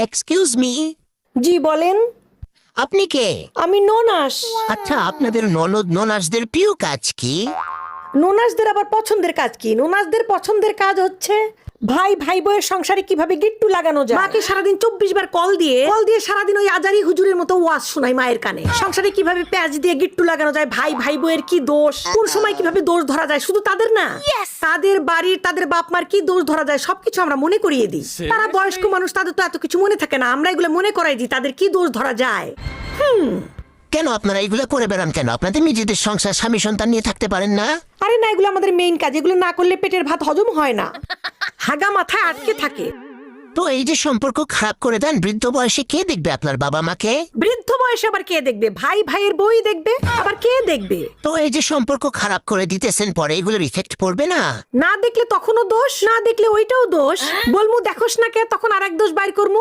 Excuse me, জি বলেন। আপনি কে? আমি ননাস। আচ্ছা, আপনাদের ননদ ননাসদের প্রিয় কাজ কি? ননাসদের আবার পছন্দের কাজ কি? ননাসদের পছন্দের কাজ হচ্ছে ভাই ভাই বউয়ের সংসারে কিভাবে গিট্টু লাগানো যায়। মাকে সারাদিন 24 বার কল দিয়ে সারাদিন ওই আজারি হুজুরের মতো ওয়াজ শোনায় মায়ের কানে। সংসারে কিভাবে পেঁয়াজ দিয়ে গিট্টু লাগানো যায়, ভাই ভাই বউয়ের কি দোষ, কোন সময় কিভাবে দোষ ধরা যায়, শুধু তাদের না, তাদের বাড়ির তাদের বাপ মার কি দোষ ধরা যায় সবকিছু আমরা মনে করিয়ে দিই। তারা বয়স্ক মানুষ, তাদের তো এত কিছু মনে থাকে না, আমরা এগুলো মনে করাই দিই তাদের কি দোষ ধরা যায়। কেন আপনারা এগুলো করে বেড়ান কেন? আপনাদের নিজেদের সংসার স্বামী সন্তান নিয়ে থাকতে পারেন না? আরে না, এগুলো আমাদের মেইন কাজ, এগুলো না করলে পেটের ভাত হজম হয় না, হাগা মাথায় আটকে থাকে। তো এই যে সম্পর্ক খারাপ করে দেন, বৃদ্ধ বয়সে কে দেখবে আপনার বাবা মাকে? বৃদ্ধ বয়সে আবার কে দেখবে? ভাই ভাইয়ের বই দেখবে, আবার কে দেখবে? তো এই যে সম্পর্ক খারাপ করে দিতেছেন, পরে এগুলোর ইফেক্ট পড়বে না? না দেখলে তখনও দোষ, না দেখলে ওইটাও দোষ। বলমু দেখোস না কে, তখন আর এক দোষ বাইর করমু।